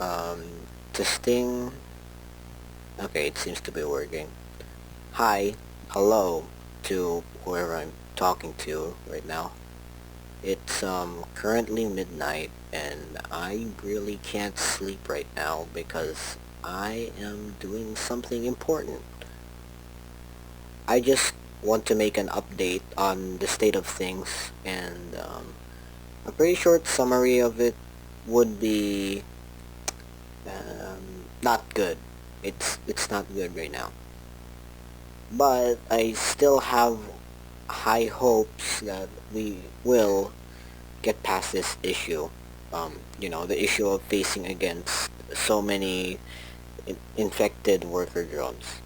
Um, testing. Okay, it seems to be working. Hi, hello to whoever I'm talking to right now. It's currently midnight and I really can't sleep right now because I am doing something important. I just want to make an update on the state of things and a pretty short summary of it would be not good. It's not good right now. But I still have high hopes that we will get past this issue. The issue of facing against so many infected worker drones.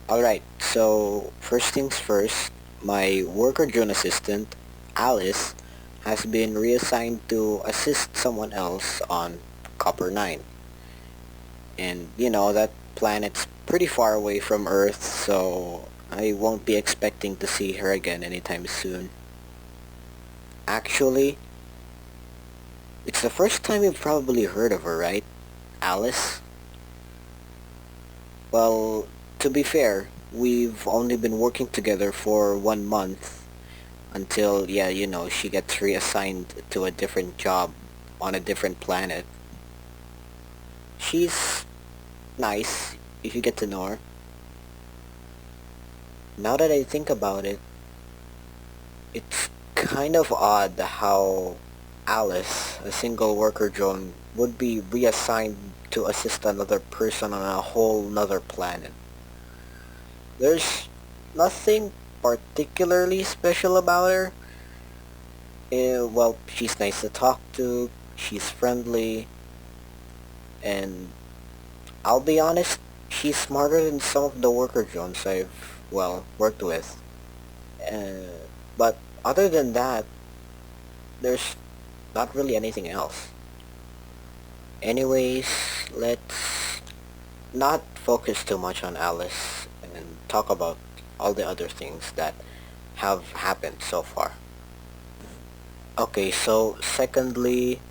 Alright, so first things first, my worker drone assistant, Alice, has been reassigned to assist someone else on Copper 9. And that planet's pretty far away from Earth, so I won't be expecting to see her again anytime soon. Actually, it's the first time you've probably heard of her, right? Alice? Well, to be fair, we've only been working together for 1 month until, she gets reassigned to a different job on a different planet. She's nice if you get to know her. Now that I think about it, it's kind of odd how Alice, a single worker drone, would be reassigned to assist another person on a whole nother planet. There's nothing particularly special about her. Well, she's nice to talk to, she's friendly, and I'll be honest, she's smarter than some of the worker drones I've, worked with. But other than that, there's not really anything else. Anyways, let's not focus too much on Alice and talk about all the other things that have happened so far. Okay, so secondly,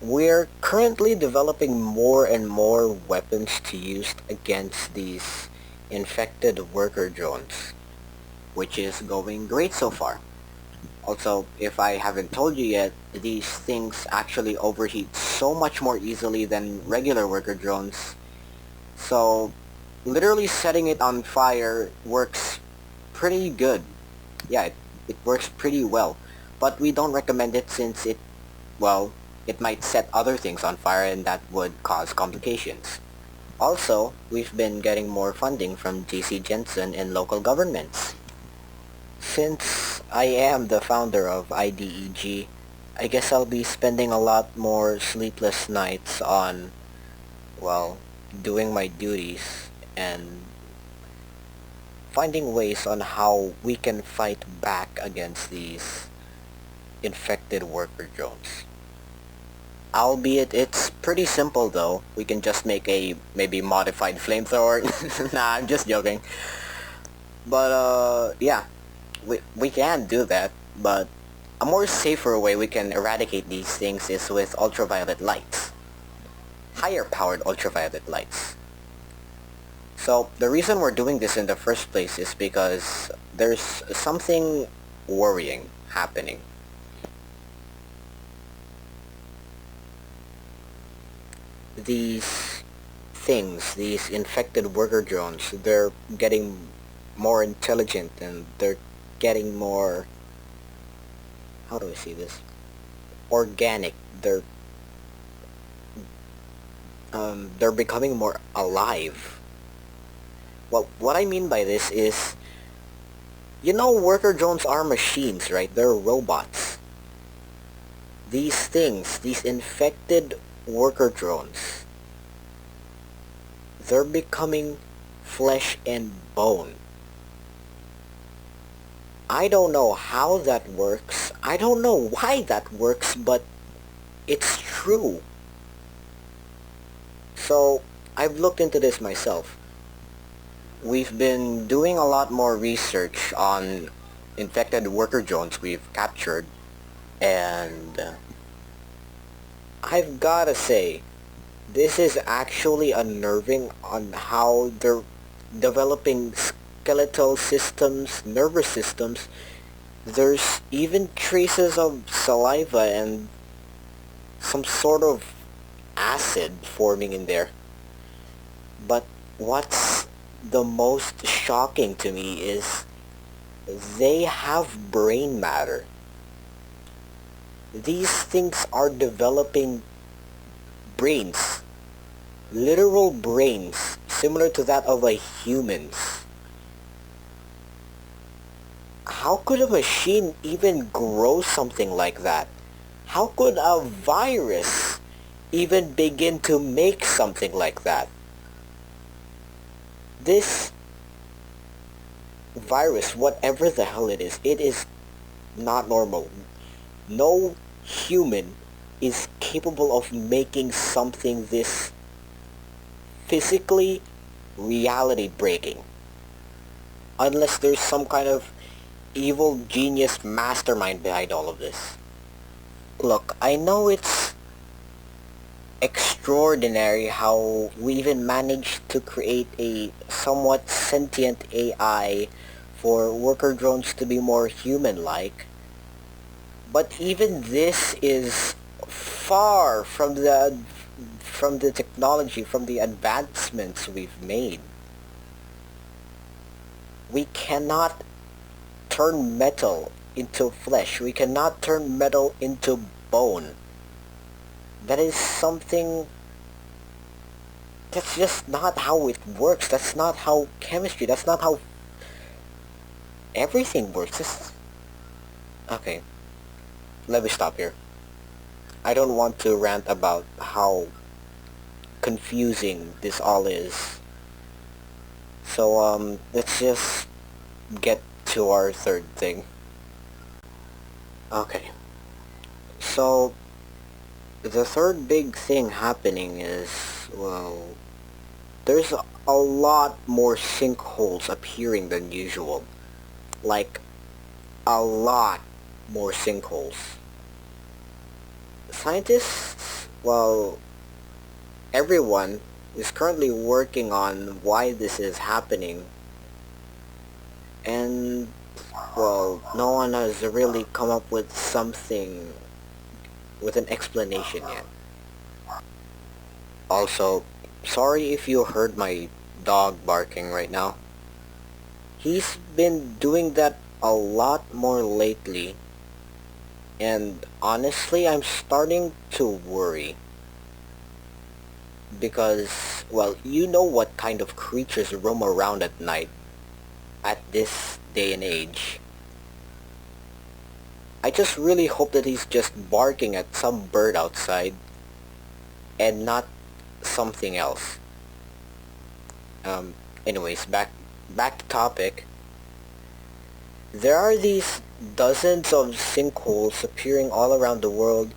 we're currently developing more and more weapons to use against these infected worker drones, which is going great so far. Also, if I haven't told you yet, these things actually overheat so much more easily than regular worker drones. So, literally setting it on fire works pretty good. Yeah, it works pretty well. But we don't recommend it since it might set other things on fire and that would cause complications. Also, we've been getting more funding from JC Jensen and local governments. Since I am the founder of IDEG, I guess I'll be spending a lot more sleepless nights on, well, doing my duties and finding ways on how we can fight back against these infected worker drones. Albeit it's pretty simple though. We can just make a maybe modified flamethrower. Nah, I'm just joking. But yeah, we can do that, but a more safer way we can eradicate these things is with ultraviolet lights. Higher powered ultraviolet lights. So the reason we're doing this in the first place is because there's something worrying happening. These things, these infected worker drones, they're getting more intelligent and they're getting more, how do I say this, organic. They're becoming more alive. Well, what I mean by this is, worker drones are machines, right? They're robots. These things, these infected worker drones, they're becoming flesh and bone. I don't know how that works. I don't know why that works, but it's true. So, I've looked into this myself. We've been doing a lot more research on infected worker drones we've captured, and I've gotta say, this is actually unnerving on how they're developing skeletal systems, nervous systems. There's even traces of saliva and some sort of acid forming in there. But what's the most shocking to me is they have brain matter. These things are developing brains, literal brains, similar to that of a human's. How could a machine even grow something like that? How could a virus even begin to make something like that? This virus, whatever the hell it is not normal. No human is capable of making something this physically reality breaking. Unless there's some kind of evil genius mastermind behind all of this. Look, I know it's extraordinary how we even managed to create a somewhat sentient AI for worker drones to be more human-like, but even this is far from the technology, from the advancements we've made. We cannot turn metal into flesh. We cannot turn metal into bone. That is something that's just not how it works. That's not how chemistry, that's not how everything works. Okay, let me stop here. I don't want to rant about how confusing this all is. So, let's just get to our third thing. Okay. So, the third big thing happening is, well, there's a lot more sinkholes appearing than usual. Like, a lot more sinkholes. Scientists, well, everyone is currently working on why this is happening, and, well, no one has really come up with something, with an explanation yet. Also, sorry if you heard my dog barking right now. He's been doing that a lot more lately, and honestly, I'm starting to worry. Because, well, you know what kind of creatures roam around at night at this day and age. I just really hope that he's just barking at some bird outside and not something else. Anyways, back to topic. There are these dozens of sinkholes appearing all around the world,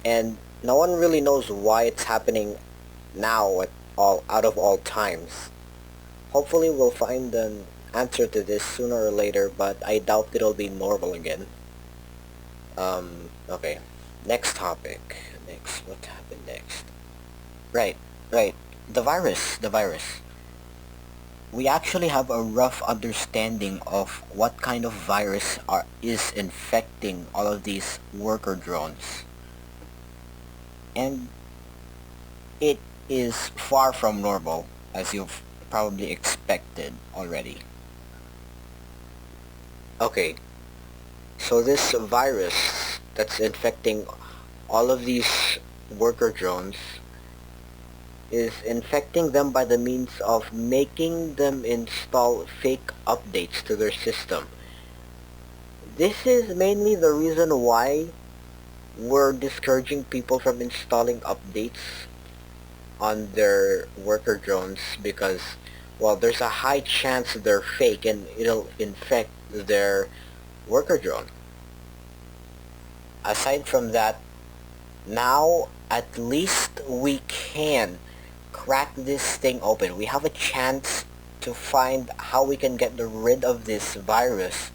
and no one really knows why it's happening now at all, out of all times. Hopefully we'll find an answer to this sooner or later, but I doubt it'll be normal again. Okay. Next topic. What happened next? Right, right. The virus. We actually have a rough understanding of what kind of virus is infecting all of these worker drones. And it is far from normal, as you've probably expected already. Okay, so this virus that's infecting all of these worker drones is infecting them by the means of making them install fake updates to their system. This is mainly the reason why we're discouraging people from installing updates on their worker drones, because, well, there's a high chance they're fake and it'll infect their worker drone. Aside from that, now at least we can crack this thing open. We have a chance to find how we can get rid of this virus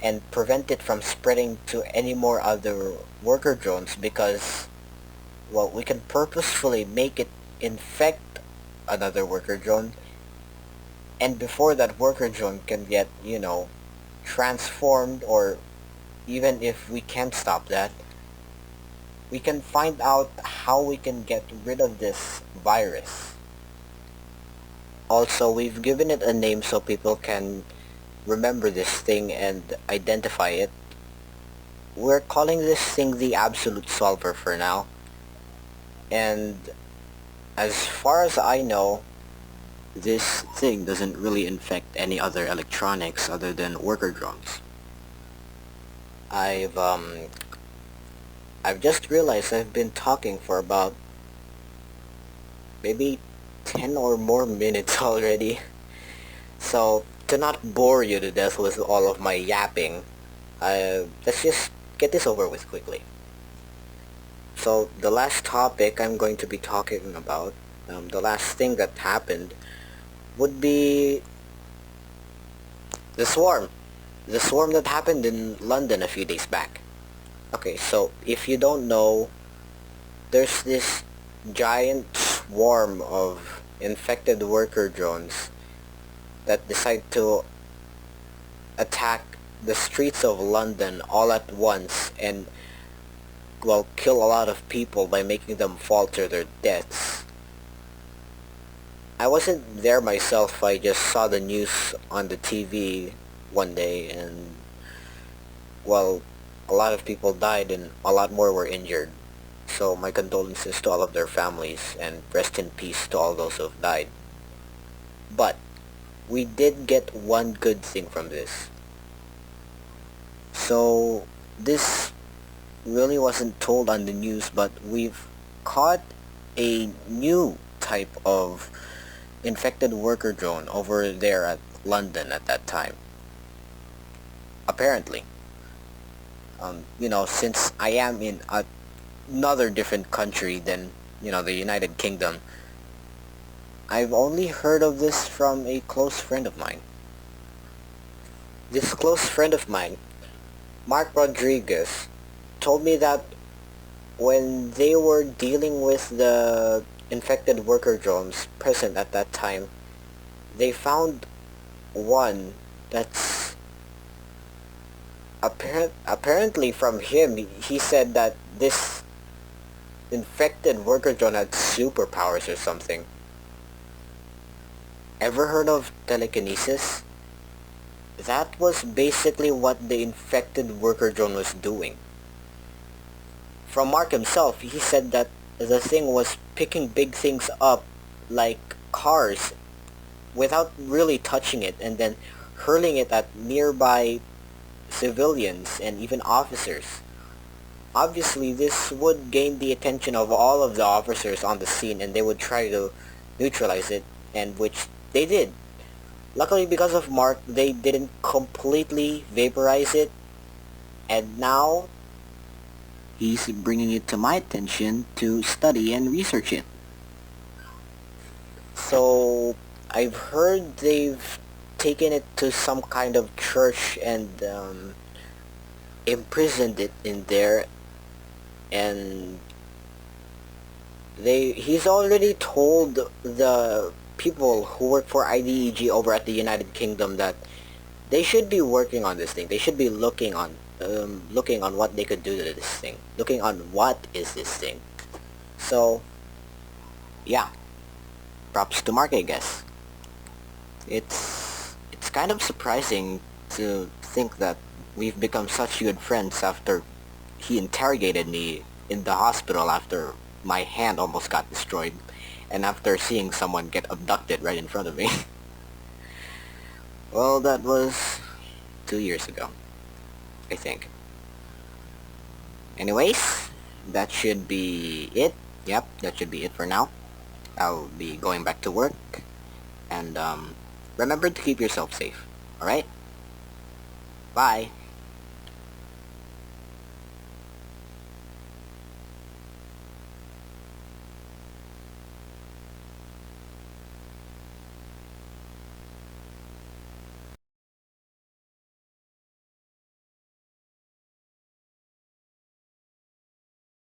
and prevent it from spreading to any more other worker drones, because well, we can purposefully make it infect another worker drone, and before that worker drone can get, transformed, or even if we can't stop that, we can find out how we can get rid of this virus. Also, we've given it a name so people can remember this thing and identify it. We're calling this thing the Absolute Solver for now. And as far as I know, this thing doesn't really infect any other electronics other than worker drones. I've just realized I've been talking for about maybe 10 or more minutes already. So, to not bore you to death with all of my yapping, let's just get this over with quickly. So, the last topic I'm going to be talking about, the last thing that happened, would be the swarm. The swarm that happened in London a few days back. Okay, so if you don't know, there's this giant swarm of infected worker drones that decide to attack the streets of London all at once and, well, kill a lot of people by making them fall to their deaths. I wasn't there myself, I just saw the news on the TV one day, and, well, a lot of people died and a lot more were injured. So my condolences to all of their families, and rest in peace to all those who have died. But we did get one good thing from this. So this really wasn't told on the news, but we've caught a new type of infected worker drone over there at London at that time. Apparently. Since I am in another different country than, the United Kingdom, I've only heard of this from a close friend of mine. This close friend of mine, Mark Rodriguez, told me that when they were dealing with the infected worker drones present at that time, they found one that's apparently from him. He said that this infected worker drone had superpowers or something. Ever heard of telekinesis? That was basically what the infected worker drone was doing. From Mark himself, he said that the thing was picking big things up like cars without really touching it, and then hurling it at nearby civilians and even officers. Obviously, this would gain the attention of all of the officers on the scene, and they would try to neutralize it, and which they did. Luckily, because of Mark, they didn't completely vaporize it, and now he's bringing it to my attention to study and research it. So, I've heard they've taken it to some kind of church and imprisoned it in there, and he's already told the people who work for IDEG over at the United Kingdom that they should be working on this thing. They should be looking on what they could do to this thing. Looking on what is this thing. So, yeah. Props to Mark, I guess. It's kind of surprising to think that we've become such good friends after he interrogated me in the hospital after my hand almost got destroyed, and after seeing someone get abducted right in front of me. Well, that was 2 years ago, I think. Anyways, that should be it. Yep, that should be it for now. I'll be going back to work, and remember to keep yourself safe, alright? Bye!